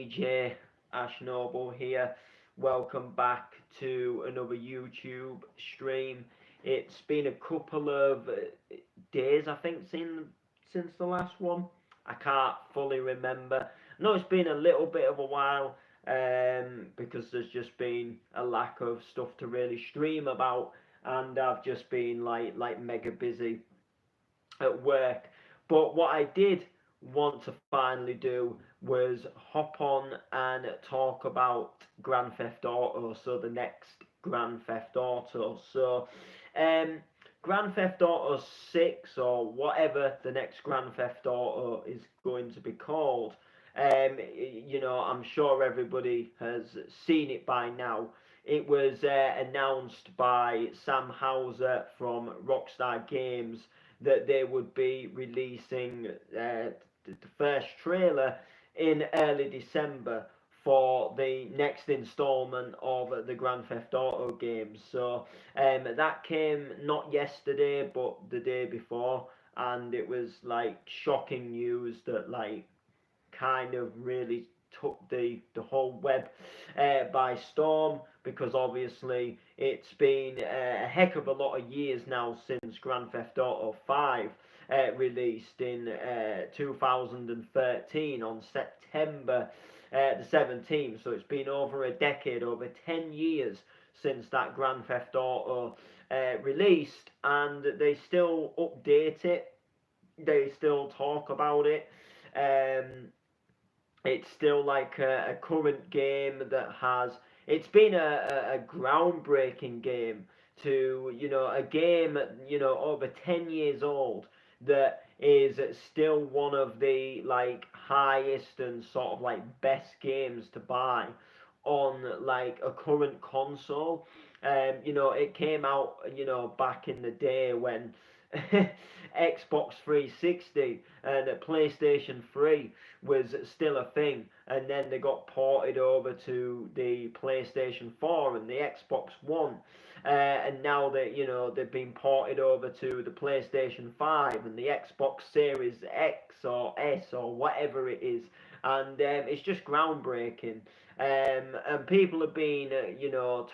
DJ Ash Noble here. Welcome back to another YouTube stream. It's been a couple of days, I think, since the last one. I can't fully remember. I know it's been a little bit of a while because there's just been a lack of stuff to really stream about, and I've just been like mega busy at work. But what I did want to finally do was hop on and talk about Grand Theft Auto, so the next Grand Theft Auto. Um, Grand Theft Auto 6, or whatever the next Grand Theft Auto is going to be called, I'm sure everybody has seen it by now. It was announced by Sam Houser from Rockstar Games that they would be releasing the first trailer in early December for the next installment of the Grand Theft Auto games. So that came not yesterday but the day before, and it was like shocking news that like kind of really took the whole web by storm, because obviously it's been a heck of a lot of years now since Grand Theft Auto 5 released in 2013 on September the 17th. So it's been over a decade, over 10 years since that Grand Theft Auto released, and they still update it, they still talk about it. It's still like a current game that has. It's been a groundbreaking game to, a game, over 10 years old, that is still one of the like highest and sort of like best games to buy on like a current console. It came out, back in the day when Xbox 360 and PlayStation 3 was still a thing, and then they got ported over to the PlayStation 4 and the Xbox One, and now they've been ported over to the PlayStation 5 and the Xbox Series X or S or whatever it is, and it's just groundbreaking. And people have been,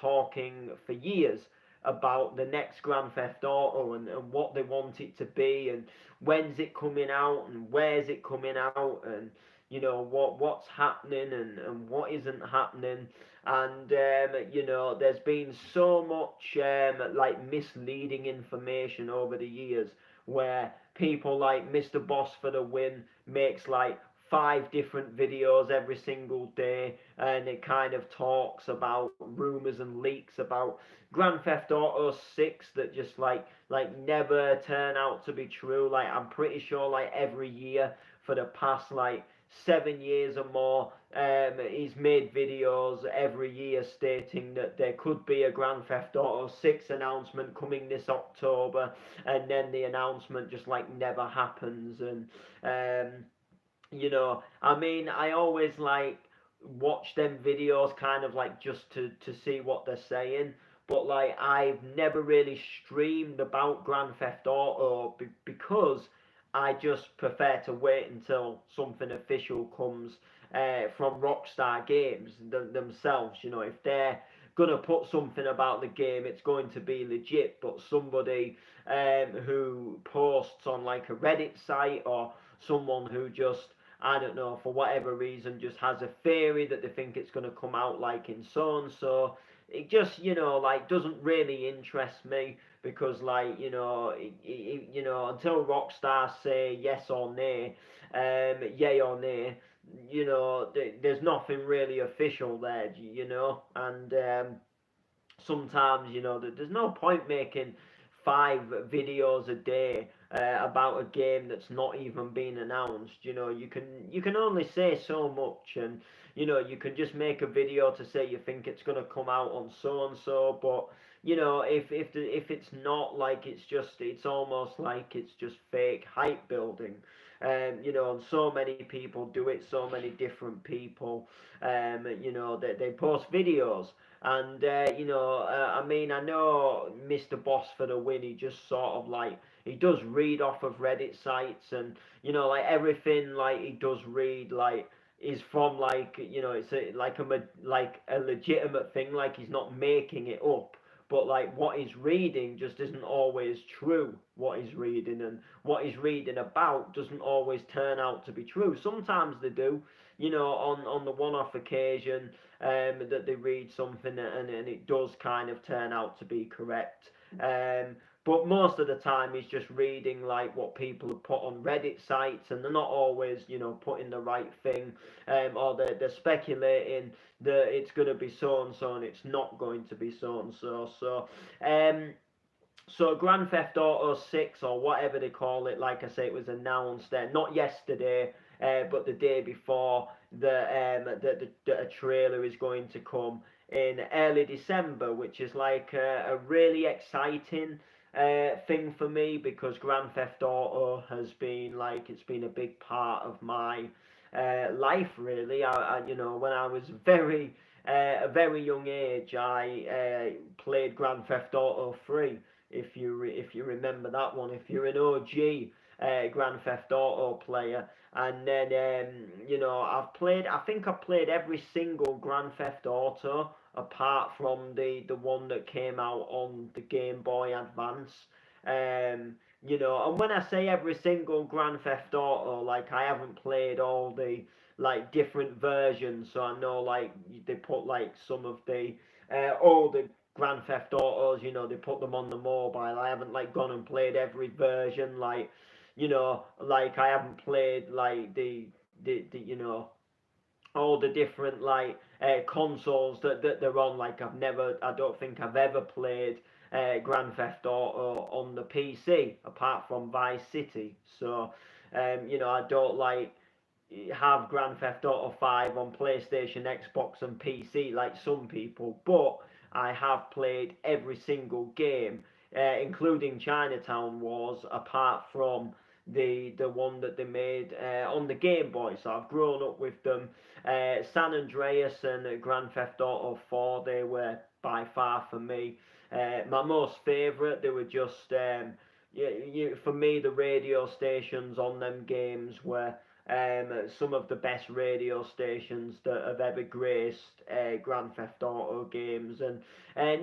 talking for years about the next Grand Theft Auto, and what they want it to be, and when's it coming out, and where's it coming out, and what's happening, and what isn't happening. And there's been so much like misleading information over the years, where people like Mr. Boss for the Win makes like 5 different videos every single day, and it kind of talks about rumors and leaks about Grand Theft Auto 6 that just like never turn out to be true. Like, I'm pretty sure like every year for the past like 7 years or more, he's made videos every year stating that there could be a Grand Theft Auto 6 announcement coming this October, and then the announcement just like never happens. And I mean, I always like watch them videos kind of like just to see what they're saying, but like I've never really streamed about Grand Theft Auto because I just prefer to wait until something official comes from Rockstar Games themselves. If they're gonna put something about the game, it's going to be legit. But somebody who posts on like a Reddit site, or someone who just, I don't know, for whatever reason, just has a theory that they think it's going to come out like in so and so. It just, like doesn't really interest me, because like, until Rockstar say yes or nay, yay or nay, there's nothing really official there, and sometimes, there's no point making 5 videos a day about a game that's not even been announced. You can only say so much, and you can just make a video to say you think it's going to come out on so and so, but if it's not, like, it's almost like it's just fake hype building. And so many people do it, so many different people. They post videos, and I mean, I know Mr. Boss for the Win, he just sort of like, he does read off of Reddit sites, and like everything like he does read, like is from like it's like a legitimate thing, like he's not making it up, but like what he's reading just isn't always true, what he's reading, and what he's reading about doesn't always turn out to be true. Sometimes they do, on the one-off occasion, that they read something and it does kind of turn out to be correct. But most of the time he's just reading like what people have put on Reddit sites, and they're not always, putting the right thing, or they're speculating that it's going to be so and so, and it's not going to be so and so. So Grand Theft Auto 6, or whatever they call it, like I say, it was announced not yesterday, but the day before, that a trailer is going to come in early December, which is like a really exciting thing for me, because Grand Theft Auto has been like, it's been a big part of my life, really. When I was a very young age, I played Grand Theft Auto 3. If you remember that one, if you're an OG Grand Theft Auto player, and then I think I've played every single Grand Theft Auto apart from the one that came out on the Game Boy Advance. And when I say every single Grand Theft Auto, like I haven't played all the like different versions, so I know like they put like some of the all the Grand Theft Autos, they put them on the mobile. I haven't like gone and played every version, like like I haven't played like the all the different like consoles that they're on. Like I don't think I've ever played Grand Theft Auto on the PC apart from Vice City. So I don't like have Grand Theft Auto 5 on PlayStation, Xbox, and PC like some people, but I have played every single game, including Chinatown Wars, apart from the one that they made on the Game Boy. So I've grown up with them. San Andreas and Grand Theft Auto 4, they were by far for me my most favourite. They were just for me, the radio stations on them games were some of the best radio stations that have ever graced Grand Theft Auto games. And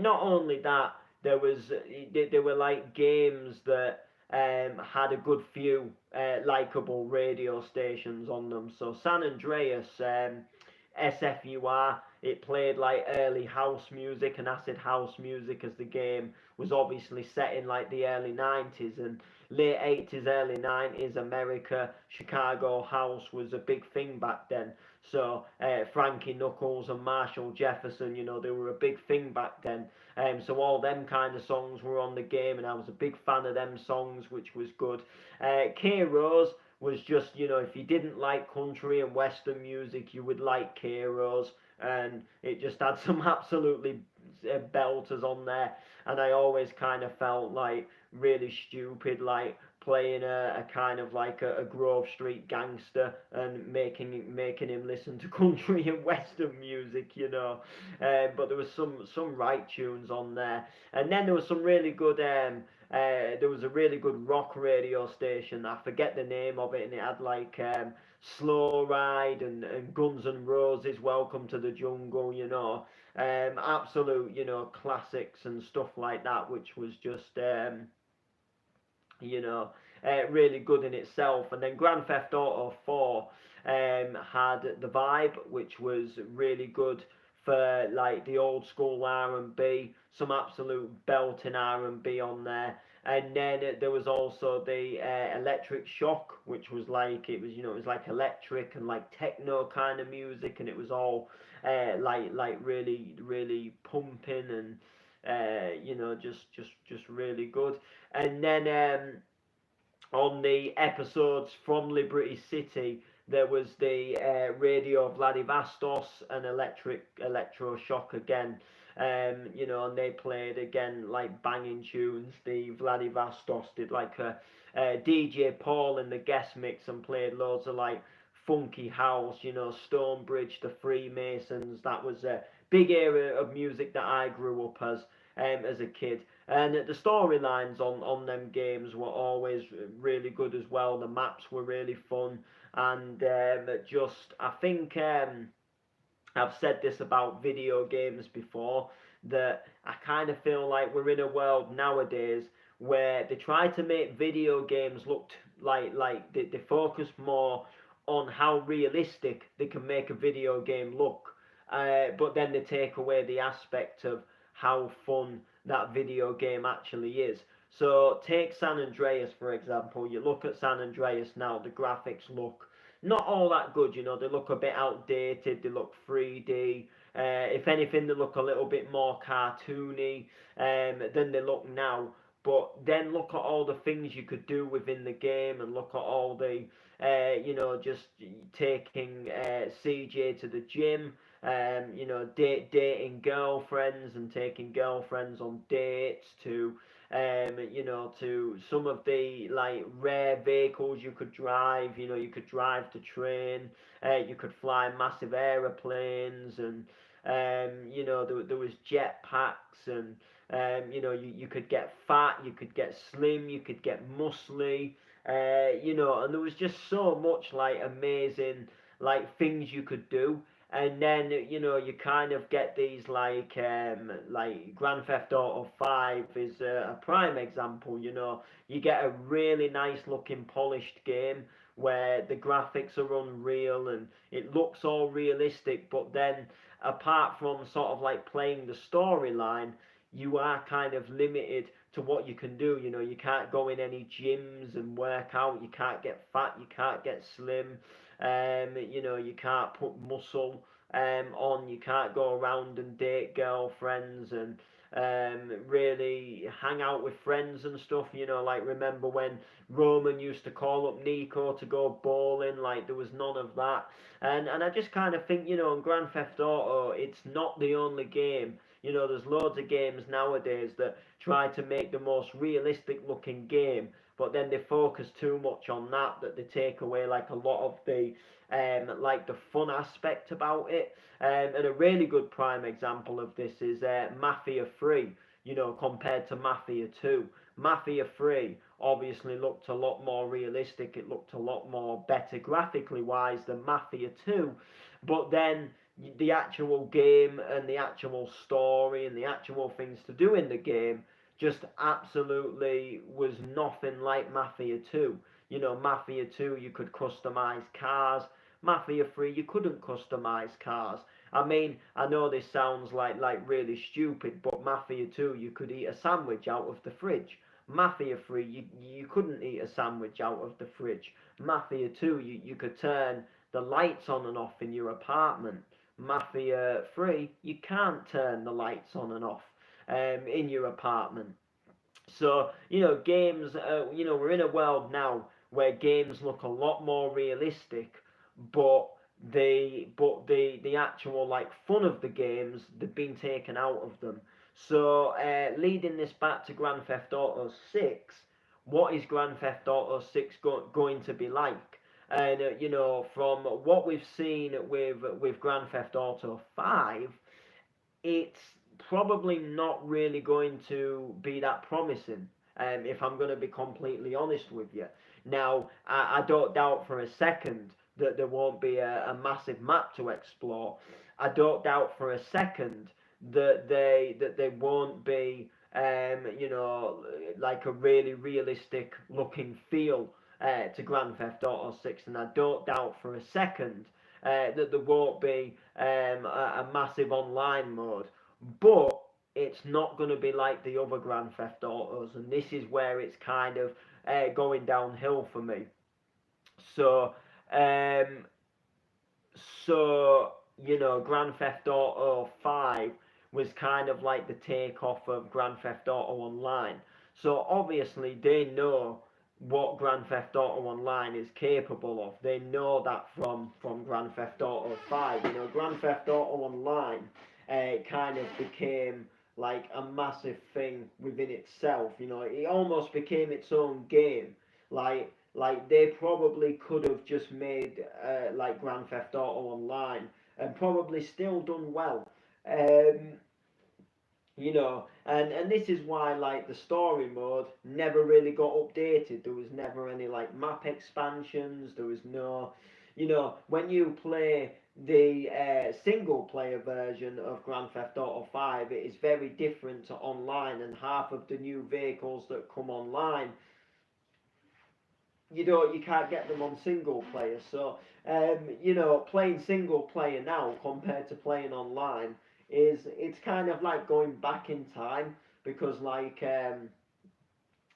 not only that, there were like games that had a good few likable radio stations on them. So San Andreas, SFUR, it played like early house music and acid house music, as the game was obviously set in like the early 90s and late 80s, early 90s America. Chicago house was a big thing back then. So Frankie Knuckles and Marshall Jefferson, they were a big thing back then. So all them kind of songs were on the game, and I was a big fan of them songs, which was good. K Rose was just, if you didn't like country and western music, you would like K Rose, and it just had some absolutely belters on there. And I always kind of felt like really stupid, like playing a kind of like a Grove Street gangster and making him listen to country and western music. But there was some right tunes on there, and then there was some really good. There was a really good rock radio station. I forget the name of it, and it had like Slow Ride and Guns N' Roses, Welcome to the Jungle. Absolute, classics and stuff like that, which was just you know, really good in itself. And then Grand Theft Auto 4 had The Vibe, which was really good for like the old school R&B, some absolute belting R&B on there. And then there was also the Electric Shock, which was like it was like electric and like techno kind of music, and it was all like really pumping and just really good. And then on the episodes from Liberty City, there was the Radio Vladivostok and Electroshock again. And they played again like banging tunes. The Vladivostok did like a DJ Paul in the guest mix and played loads of like funky house, Stonebridge, the Freemasons. That was a big area of music that I grew up as a kid. And the storylines on them games were always really good as well. The maps were really fun. and just I think I've said this about video games before, that I kind of feel like we're in a world nowadays where they try to make video games look like they focus more on how realistic they can make a video game look, but then they take away the aspect of how fun that video game actually is. So take San Andreas for example. You look at San Andreas now, the graphics look not all that good. You know, they look a bit outdated. They look 3D. If anything, they look a little bit more cartoony than they look now. But then look at all the things you could do within the game, and look at all the, just taking CJ to the gym, dating girlfriends and taking girlfriends on dates, to some of the like rare vehicles you could drive. You know, you could drive the train, you could fly massive aeroplanes, and there was jetpacks, and you could get fat, you could get slim, you could get muscly, and there was just so much like amazing like things you could do. And then you kind of get these like Grand Theft Auto 5 is a prime example. You get a really nice looking polished game where the graphics are unreal and it looks all realistic, but then apart from sort of like playing the storyline, you are kind of limited to what you can do. You can't go in any gyms and work out, you can't get fat, you can't get slim, you can't put muscle on, you can't go around and date girlfriends and really hang out with friends and stuff. Like remember when Roman used to call up Nico to go bowling? Like there was none of that. And I just kind of think, in Grand Theft Auto, it's not the only game. There's loads of games nowadays that try to make the most realistic looking game, but then they focus too much on that they take away like a lot of the like the fun aspect about it. And a really good prime example of this is Mafia 3. Compared to Mafia 2. Mafia 3 obviously looked a lot more realistic. It looked a lot more better graphically wise than Mafia 2. But then the actual game and the actual story and the actual things to do in the game just absolutely was nothing like Mafia 2. Mafia 2 you could customize cars. Mafia 3 you couldn't customize cars. I mean, I know this sounds like really stupid, but Mafia 2 you could eat a sandwich out of the fridge. Mafia 3 you couldn't eat a sandwich out of the fridge. Mafia 2 you could turn the lights on and off in your apartment. Mafia 3 you can't turn the lights on and off in your apartment. So, games, we're in a world now where games look a lot more realistic, but the actual like fun of the games, they've been taken out of them. So, leading this back to Grand Theft Auto 6, what is Grand Theft Auto 6 going to be like? And from what we've seen with Grand Theft Auto 5, it's probably not really going to be that promising. If I'm going to be completely honest with you. Now, I don't doubt for a second that there won't be a massive map to explore. I don't doubt for a second that they won't be like a really realistic looking feel to Grand Theft Auto 6, and I don't doubt for a second that there won't be a massive online mode, but it's not going to be like the other Grand Theft Autos, and this is where it's kind of going downhill for me. So, um, Grand Theft Auto 5 was kind of like the takeoff of Grand Theft Auto Online. So obviously they know what Grand Theft Auto Online is capable of. They know that from Grand Theft Auto 5. Grand Theft Auto Online kind of became like a massive thing within itself. It almost became its own game. Like they probably could have just made like Grand Theft Auto Online and probably still done well. Um, and this is why like the story mode never really got updated. There was never any like map expansions. There was no, when you play the single player version of Grand Theft Auto 5, it is very different to online, and half of the new vehicles that come online, you can't get them on single player. So playing single player now compared to playing online it's kind of like going back in time, because like there's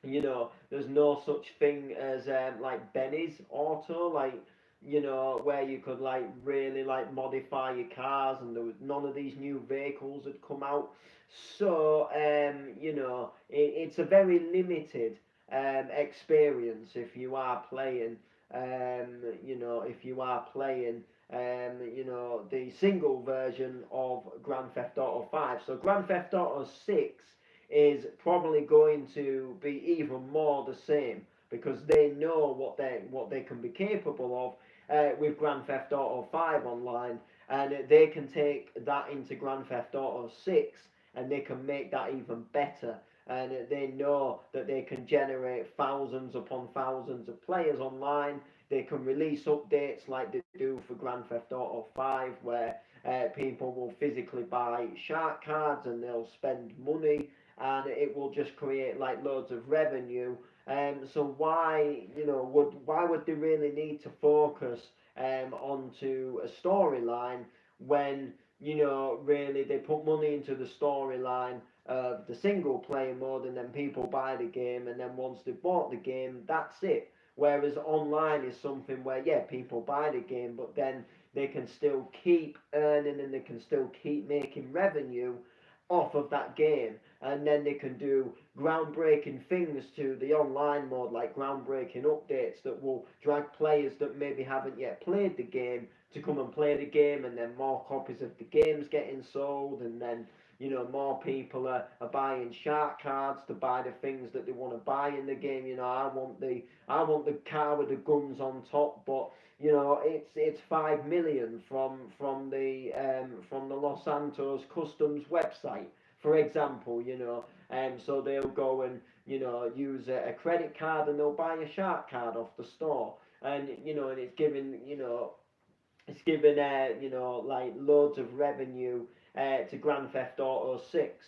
no such thing as like Benny's Auto, like where you could like really like modify your cars, and there was none of these new vehicles had come out. So it's a very limited experience if you are playing if you are playing the single version of Grand Theft Auto 5. So Grand Theft Auto 6 is probably going to be even more the same, because they know what they can be capable of with Grand Theft Auto 5 online, and they can take that into Grand Theft Auto 6 and they can make that even better. And they know that they can generate thousands upon thousands of players online. They can release updates like they do for Grand Theft Auto 5, where people will physically buy shark cards and they'll spend money, and it will just create like loads of revenue. So why would they really need to focus onto a storyline when really they put money into the storyline of the single player mode, and then people buy the game, and then once they bought the game, that's it. Whereas online is something where, yeah, people buy the game, but then they can still keep earning and they can still keep making revenue off of that game. And then they can do groundbreaking things to the online mode, like groundbreaking updates that will drag players that maybe haven't yet played the game to come and play the game, and then more copies of the game's getting sold, and then more people are buying shark cards to buy the things that they want to buy in the game. I want the car with the guns on top, but it's 5 million from the Los Santos Customs website, for example. So they'll go and use a credit card and they'll buy a shark card off the store, and and it's given like loads of revenue to Grand Theft Auto 6,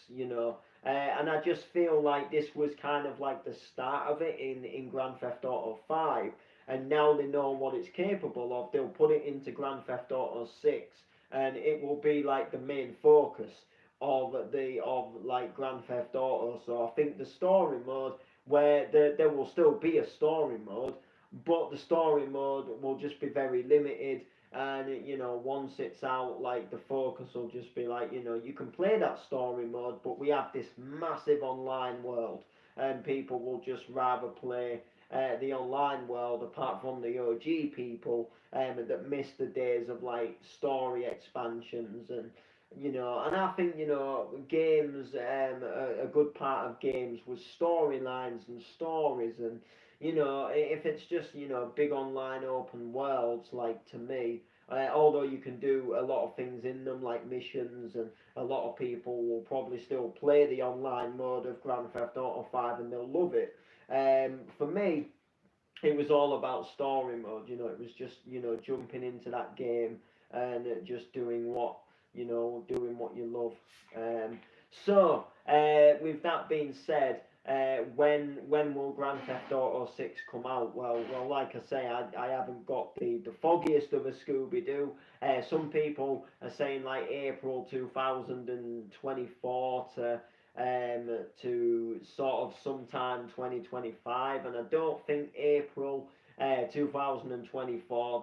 and I just feel like this was kind of like the start of it in Grand Theft Auto 5, and now they know what it's capable of. They'll put it into Grand Theft Auto 6, and it will be like the main focus of like Grand Theft Auto. So I think the story mode, where there will still be a story mode, but the story mode will just be very limited. And once it's out, like the focus will just be like you can play that story mode, but we have this massive online world, and people will just rather play the online world, apart from the OG people that miss the days of like story expansions. And I think games, a good part of games was storylines and stories. And if it's just big online open worlds, like, to me, although you can do a lot of things in them like missions, and a lot of people will probably still play the online mode of Grand Theft Auto 5 and they'll love it. For me, it was all about story mode. It was just jumping into that game and just doing what you love. With that being said, when will Grand Theft Auto 6 come out? Well, like I say, I haven't got the foggiest of a Scooby Doo. Some people are saying like April 2024 to sort of sometime 2025, and I don't think April 2024,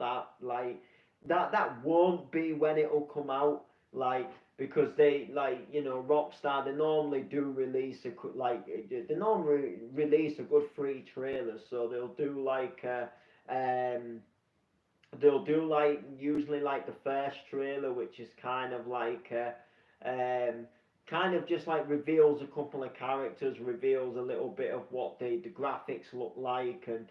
that won't be when it'll come out, like, because they, like, Rockstar, they normally do release they normally release a good free trailer. So um they'll do like usually like the first trailer, which is kind of just like reveals a couple of characters, reveals a little bit of what the graphics look like, and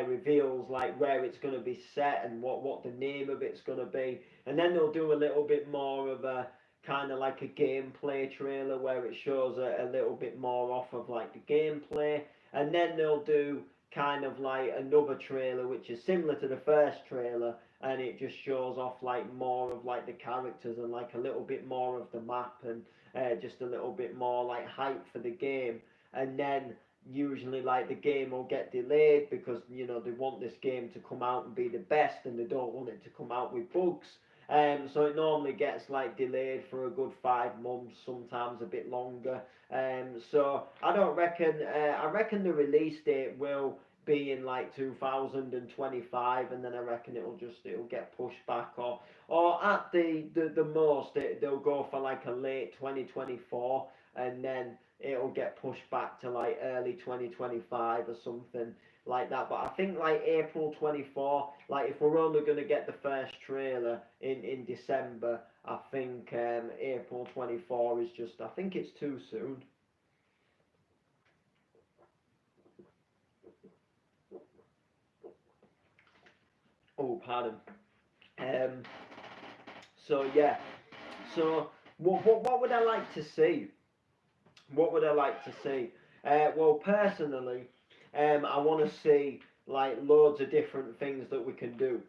reveals like where it's going to be set and what the name of it's going to be. And then they'll do a little bit more of a kind of like a gameplay trailer where it shows a little bit more off of like the gameplay, and then they'll do kind of like another trailer which is similar to the first trailer, and it just shows off like more of like the characters and like a little bit more of the map, and just a little bit more like hype for the game. And then usually like the game will get delayed because they want this game to come out and be the best, and they don't want it to come out with bugs. So it normally gets like delayed for a good 5 months, sometimes a bit longer. So I don't reckon. I reckon the release date will be in like 2025, and then I reckon it'll get pushed back, or at the most they'll go for like a late 2024, and then it'll get pushed back to like early 2025 or something like that. But I think like April 24, like if we're only going to get the first trailer in December, I think April 24 is just, I think it's too soon. Oh, pardon. Um, so yeah, so what would I like to see? What would I like to see? Well, personally, I want to see like loads of different things that we can do.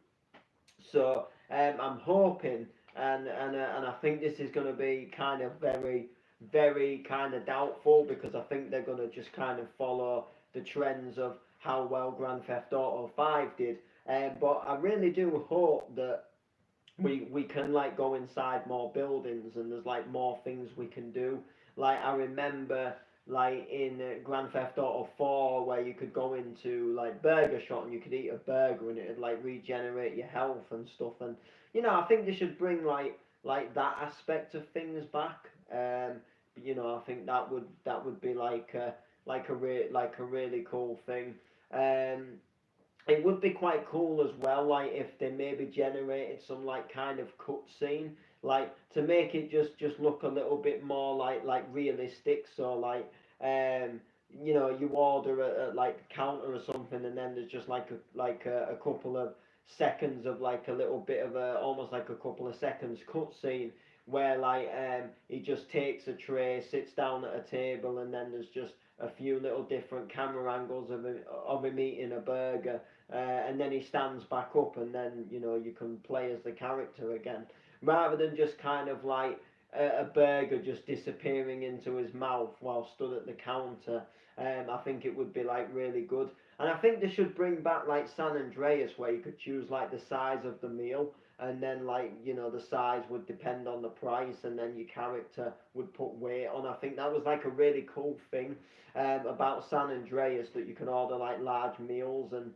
So I'm hoping, and I think this is going to be kind of very kind of doubtful, because I think they're going to just kind of follow the trends of how well Grand Theft Auto 5 did. But I really do hope that we can like go inside more buildings, and there's like more things we can do. Like I remember like in Grand Theft Auto 4 where you could go into like Burger Shot and you could eat a burger and it'd like regenerate your health and stuff. And I think they should bring like that aspect of things back. I think that would be like a really cool thing. Um, it would be quite cool as well, like if they maybe generated some like kind of cutscene, like to make it just look a little bit more like realistic. So like you order a like counter or something, and then there's just like a couple of seconds of like a little bit of a, almost like a couple of seconds cutscene, where like he just takes a tray, sits down at a table, and then there's just a few little different camera angles of him eating a burger, and then he stands back up, and then you can play as the character again, rather than just kind of like a burger just disappearing into his mouth while stood at the counter. I think it would be like really good, and I think they should bring back like San Andreas, where you could choose like the size of the meal, and then like the size would depend on the price, and then your character would put weight on. I think that was like a really cool thing about San Andreas, that you can order like large meals, and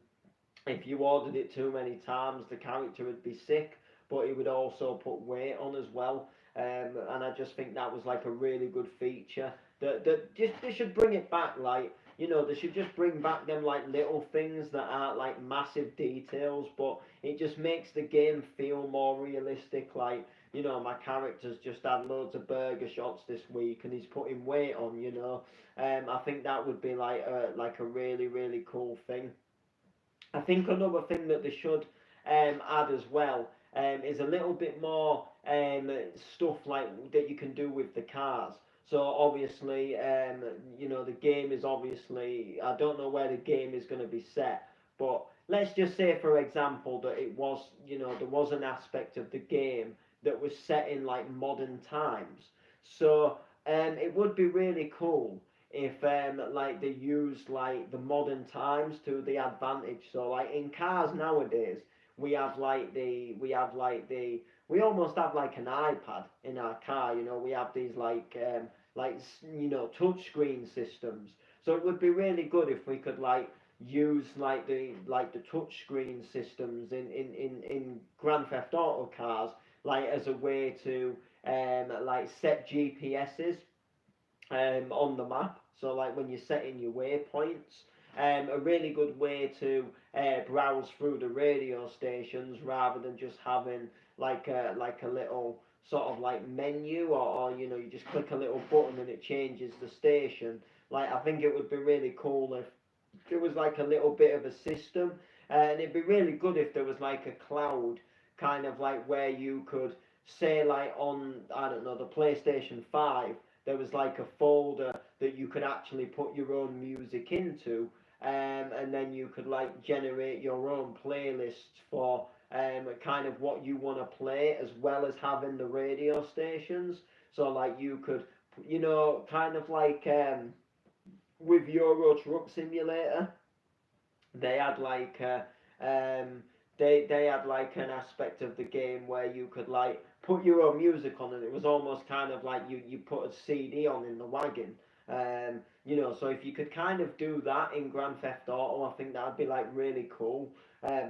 if you ordered it too many times, the character would be sick, but he would also put weight on as well. And I just think that was like a really good feature. That just they should bring it back. Like they should just bring back them like little things that aren't like massive details, but it just makes the game feel more realistic. Like my character's just had loads of burger shots this week, and he's putting weight on. I think that would be like a really cool thing. I think another thing that they should add as well is a little bit more stuff like that you can do with the cars. So obviously, the game is obviously, I don't know where the game is going to be set, but let's just say, for example, that it was, there was an aspect of the game that was set in like modern times. So it would be really cool if like they use like the modern times to the advantage. So like in cars nowadays, we almost have like an iPad in our car. We have these touch screen systems. So it would be really good if we could like use like the touch screen systems in Grand Theft Auto cars, like as a way to like set GPSs on the map. So like when you're setting your waypoints, a really good way to browse through the radio stations, rather than just having like a little sort of like menu, or you just click a little button and it changes the station. Like I think it would be really cool if there was like a little bit of a system, and it'd be really good if there was like a cloud, kind of like where you could say like on, I don't know, the PlayStation 5, there was like a folder that you could actually put your own music into, and then you could like generate your own playlists for kind of what you want to play, as well as having the radio stations. So like you could, kind of like with Euro Truck Simulator, they had like um, they had like an aspect of the game where you could like put your own music on, and it was almost kind of like you put a CD on in the wagon. So if you could kind of do that in Grand Theft Auto, I think that'd be like really cool.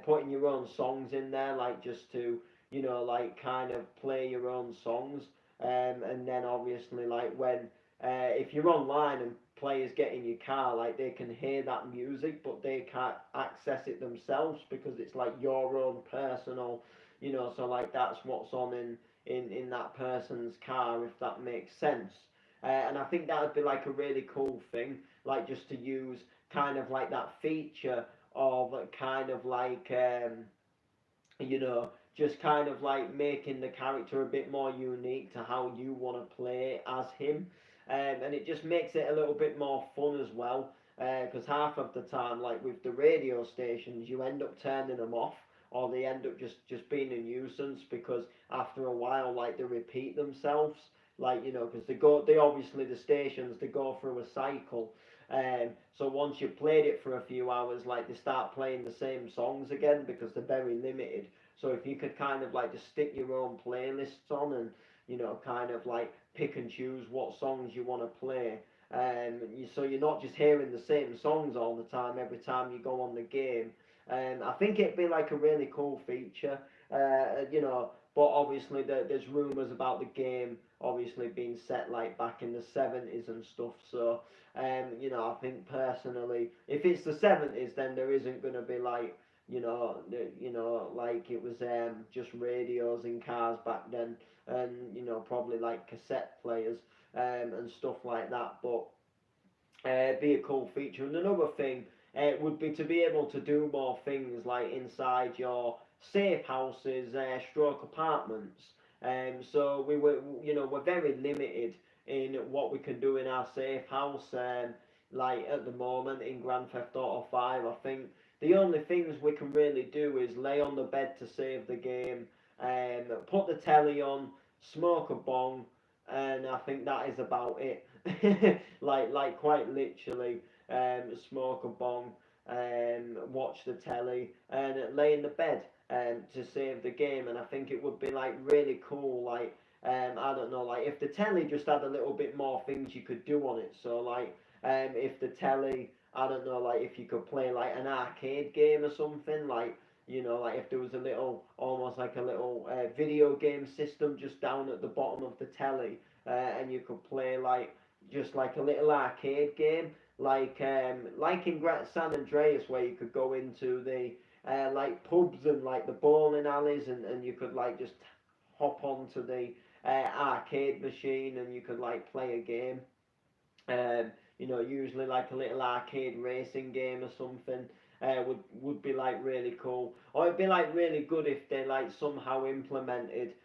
Putting your own songs in there, like just to like kind of play your own songs, and then obviously like when if you're online and players get in your car, like they can hear that music, but they can't access it themselves because it's like your own personal, So like that's what's on in that person's car, if that makes sense. And I think that would be like a really cool thing, like just to use kind of like that feature of kind of like you know, just kind of like making the character a bit more unique to how you want to play as him. And it just makes it a little bit more fun as well. Because half of the time, like with the radio stations, you end up turning them off, or they end up just being a nuisance because after a while, like they repeat themselves. Like because they obviously the stations they go through a cycle. So once you've played it for a few hours, like they start playing the same songs again because they're very limited. So if you could kind of like just stick your own playlists on and kind of like pick and choose what songs you want to play, so you're not just hearing the same songs all the time every time you go on the game. I think it'd be like a really cool feature, But obviously there's rumors about the game obviously being set like back in the 70s and stuff. So I think personally, if it's the 70s, then there isn't going to be like like it was just radios in cars back then, and probably like cassette players and stuff like that. But be a cool feature. And another thing would be to be able to do more things like inside your safe houses, stroke apartments. So we're very limited in what we can do in our safe house. Like at the moment in Grand Theft Auto 5, I think the only things we can really do is lay on the bed to save the game, put the telly on, smoke a bong, and I think that is about it. like quite literally, smoke a bong, watch the telly, and lay in the bed to save the game. And I think it would be like really cool, like I don't know, like if the telly just had a little bit more things you could do on it. So like if the telly, I don't know, like if you could play like an arcade game or something, like like if there was a little, almost like a little video game system just down at the bottom of the telly, and you could play like just like a little arcade game, like in San Andreas, where you could go into the like pubs and like the bowling alleys, and you could like just hop onto the arcade machine and you could like play a game. Usually like a little arcade racing game or something. Would be like really cool, or it'd be like really good if they like somehow implemented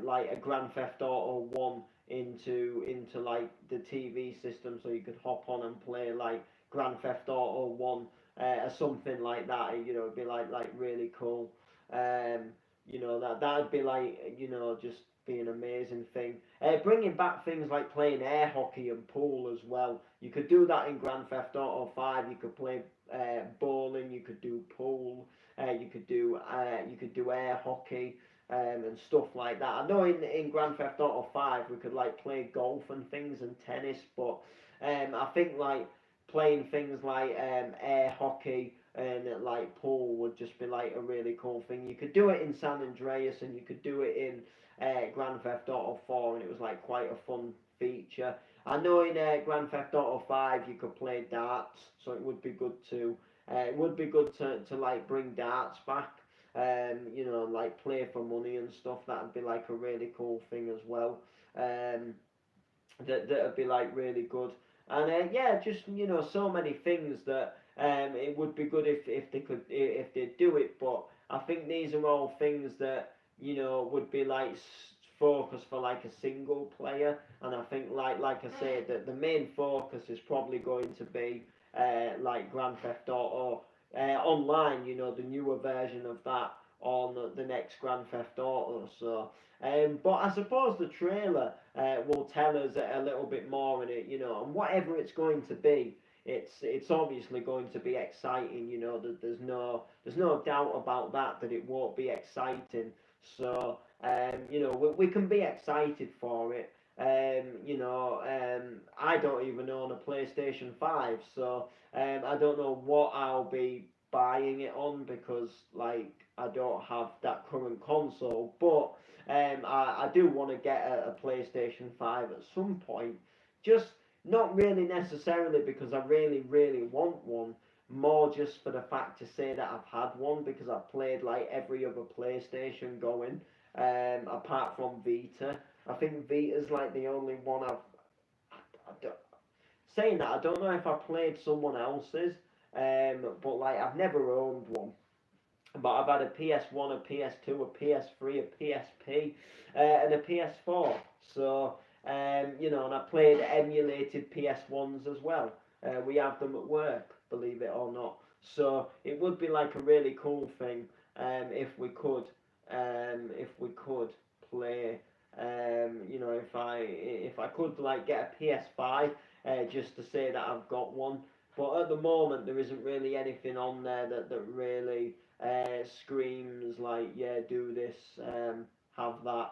like a Grand Theft Auto 1 into like the TV system, so you could hop on and play like Grand Theft Auto 1 or something like that. It'd be like really cool. That'd be like just be an amazing thing. Bringing back things like playing air hockey and pool as well. You could do that in Grand Theft Auto 5. You could play bowling. You could do pool. You could do air hockey and stuff like that. I know in Grand Theft Auto 5 we could like play golf and things and tennis, but I think like playing things like air hockey and like pool would just be like a really cool thing. You could do it in San Andreas and you could do it in Grand Theft Auto 4, and it was like quite a fun feature. I know in Grand Theft Auto 5 you could play darts, so it would be good to it would be good to like bring darts back. Like play for money and stuff. That'd be like a really cool thing as well. Um, that'd be like really good. And yeah, just so many things that it would be good if they could if they do it. But I think these are all things that would be like focus for like a single player, and I think like I say that the main focus is probably going to be like Grand Theft Auto online. You know, the newer version of that on the next Grand Theft Auto. So. But I suppose the trailer will tell us a little bit more in it, you know, and whatever it's going to be, it's obviously going to be exciting. You know, that there's no doubt about that it won't be exciting. So you know, we can be excited for it. You know, I don't even own a PlayStation 5, so I don't know what I'll be buying it on because like I don't have that current console, but I do want to get a PlayStation 5 at some point. Just not really necessarily because I really want one, more just for the fact to say that I've had one because I've played like every other PlayStation going, apart from Vita. I think Vita's like the only one saying that, I don't know if I played someone else's, but like I've never owned one. But I've had a PS1, a PS2, a PS3, a PSP, and a PS4. So, you know, and I played emulated PS1s as well. We have them at work, believe it or not. So it would be like a really cool thing if we could play. You know, if I could like get a PS5, just to say that I've got one. But at the moment, there isn't really anything on there that really screams like, yeah, do this, have that.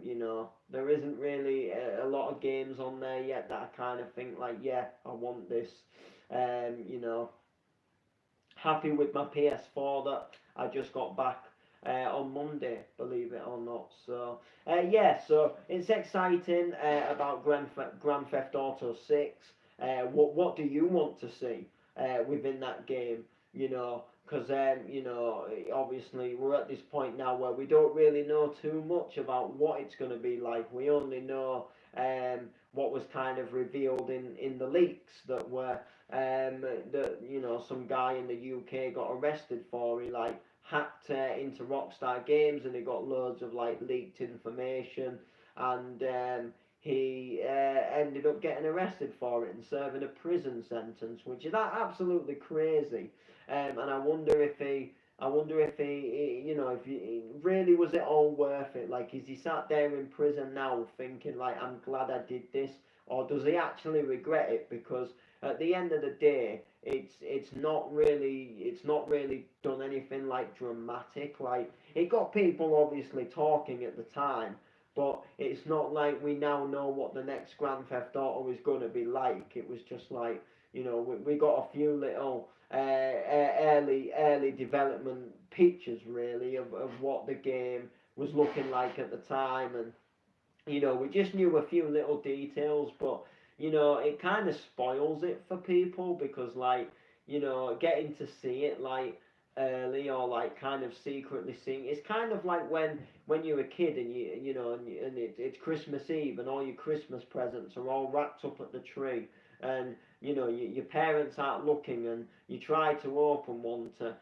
You know, there isn't really a lot of games on there yet that I kind of think like, yeah, I want this. You know, happy with my PS4 that I just got back on Monday, believe it or not. So yeah, so it's exciting about Grand Theft Auto 6. What do you want to see within that game? You know, because you know, obviously we're at this point now where we don't really know too much about what it's going to be like. We only know what was kind of revealed in the leaks that were that you know some guy in the UK got arrested for. He like hacked into Rockstar Games and he got loads of like leaked information, and he ended up getting arrested for it and serving a prison sentence, which is absolutely crazy. And I wonder if you know, if he, really was it all worth it? Like, is he sat there in prison now thinking like, I'm glad I did this, or does he actually regret it? Because at the end of the day, it's not really done anything like dramatic. Like, it got people obviously talking at the time, but it's not like we now know what the next Grand Theft Auto is going to be like. It was just like, you know, we got a few little early development pictures really of what the game was looking like at the time, and you know, we just knew a few little details, but you know, it kind of spoils it for people because, like, you know, getting to see it like early or like kind of secretly seeing it's kind of like when you're a kid and you know and it's Christmas Eve and all your Christmas presents are all wrapped up at the tree, and you know your parents aren't looking and you try to open one to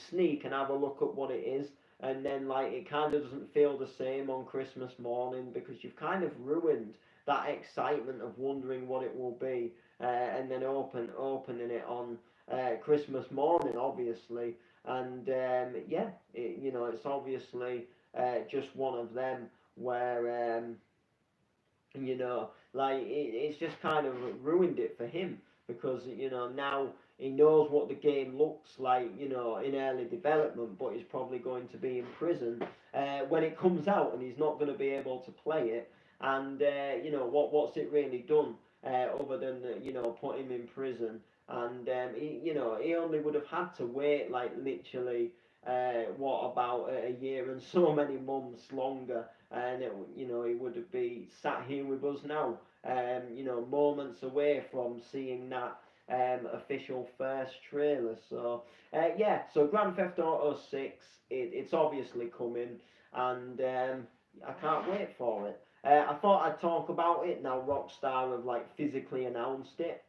sneak and have a look at what it is, and then like it kind of doesn't feel the same on Christmas morning because you've kind of ruined that excitement of wondering what it will be, and then opening it on Christmas morning, obviously, and yeah, you know, it's obviously just one of them where you know, like it's just kind of ruined it for him because you know now he knows what the game looks like, you know, in early development, but he's probably going to be in prison when it comes out, and he's not going to be able to play it. And you know what's it really done other than you know put him in prison? And he, you know, he only would have had to wait like literally what about a year and so many months longer, and it, you know, he would have been sat here with us now, you know, moments away from seeing that official first trailer. So yeah, so Grand Theft Auto 6, it's obviously coming, and I can't wait for it. I thought I'd talk about it now. Rockstar have like physically announced it,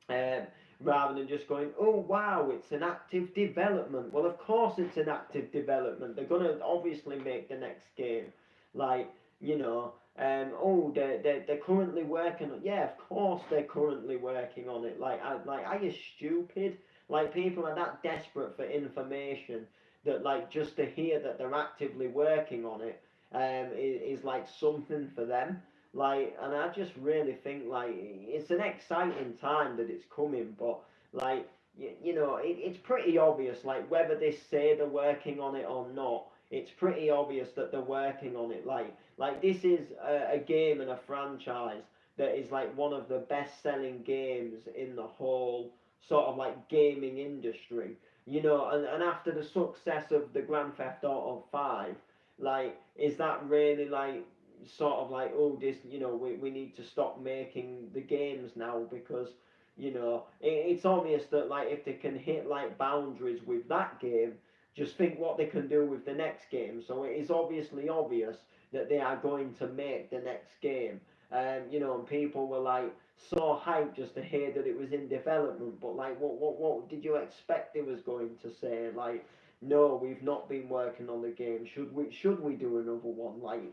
um, rather than just going, oh wow, it's an active development. Well, of course it's an active development. They're gonna obviously make the next game. Like you know, oh, they're currently working on. Yeah, of course they're currently working on it. Are you stupid? Like, people are that desperate for information that, like, just to hear that they're actively working on it, is like something for them. Like, and I just really think, like, it's an exciting time that it's coming, but, like, it's pretty obvious, like, whether they say they're working on it or not, it's pretty obvious that they're working on it. Like, this is a game and a franchise that is like one of the best selling games in the whole sort of like gaming industry. And after the success of the Grand Theft Auto 5, like, is that really like sort of like, oh, this, we need to stop making the games now, because it's obvious that, like, if they can hit like boundaries with that game, just think what they can do with the next game. So it is obviously obvious that they are going to make the next game. And people were like so hyped just to hear that it was in development. But, like, what did you expect they was going to say? Like, no, we've not been working on the game. Should we do another one? Like,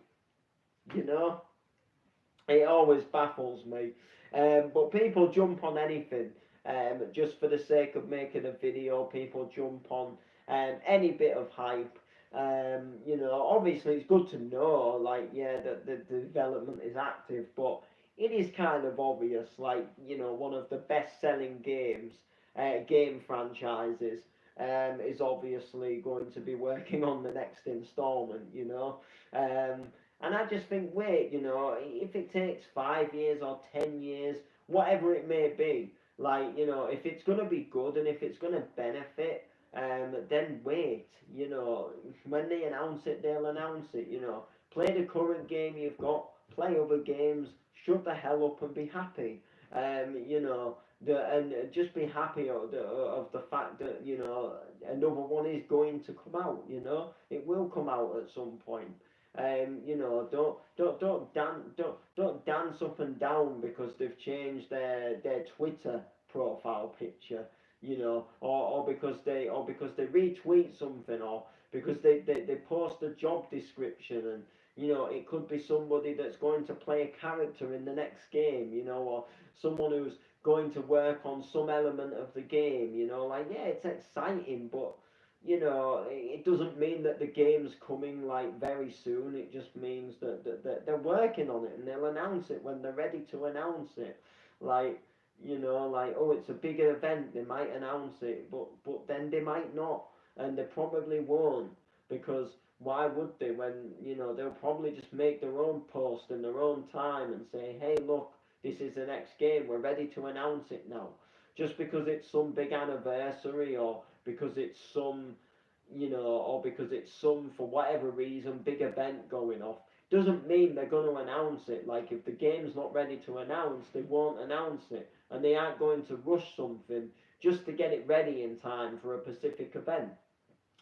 you know, it always baffles me. But people jump on anything, just for the sake of making a video. People jump on any bit of hype. Obviously it's good to know, like, yeah, that the development is active, but it is kind of obvious, like, one of the best-selling game franchises, is obviously going to be working on the next installment. And I just think, wait, if it takes 5 years or 10 years, whatever it may be, like, if it's gonna be good and if it's gonna benefit, then wait. When they announce it, they'll announce it. Play the current game you've got, play other games, shut the hell up and be happy. And just be happy of the fact that another one is going to come out. It will come out at some point. Don't dance up and down because they've changed their Twitter profile picture, or because they retweet something, or because they post a job description, and it could be somebody that's going to play a character in the next game, or someone who's going to work on some element of the game, like, yeah, it's exciting, but it doesn't mean that the game's coming like very soon. It just means that they're working on it, and they'll announce it when they're ready to announce it. Like, like, oh, it's a bigger event, they might announce it, but then they might not, and they probably won't, because why would they, when they'll probably just make their own post in their own time and say, hey, look, this is the next game, we're ready to announce it now. Just because it's some big anniversary, or because it's some, for whatever reason, big event going off, doesn't mean they're going to announce it. Like, if the game's not ready to announce, they won't announce it, and they aren't going to rush something just to get it ready in time for a specific event,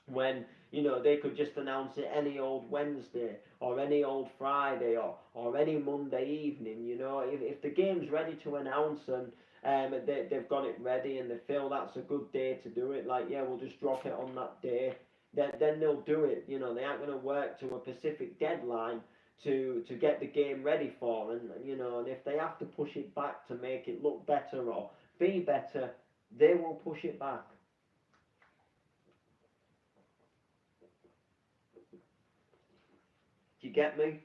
when they could just announce it any old Wednesday, or any old Friday, or any Monday evening. If the game's ready to announce, and they've got it ready, and they feel that's a good day to do it, like, yeah, we'll just drop it on that day, then they'll do it. They aren't going to work to a specific deadline to get the game ready for, and if they have to push it back to make it look better or be better, they will push it back. Do you get me?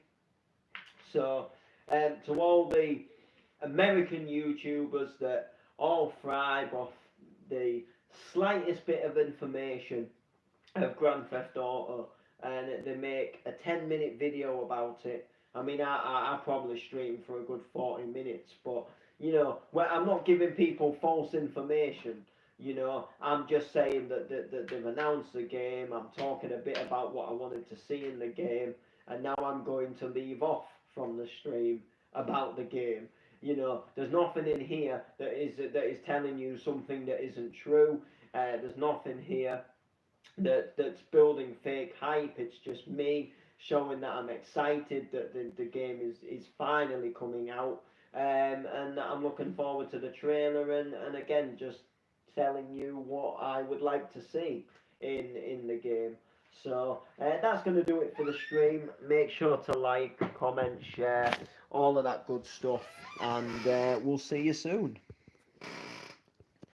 So, to all the American YouTubers that all thrive off the slightest bit of information of Grand Theft Auto, and they make a 10-minute video about it. I mean, I probably stream for a good 40 minutes, but well, I'm not giving people false information. I'm just saying that they've announced the game. I'm talking a bit about what I wanted to see in the game, and now I'm going to leave off from the stream about the game. There's nothing in here that is telling you something that isn't true. There's nothing here that's building fake hype. It's just me showing that I'm excited that the game is finally coming out, and that I'm looking forward to the trailer, and again, just telling you what I would like to see in the game. So that's going to do it for the stream. Make sure to like, comment, share, all of that good stuff, and we'll see you soon.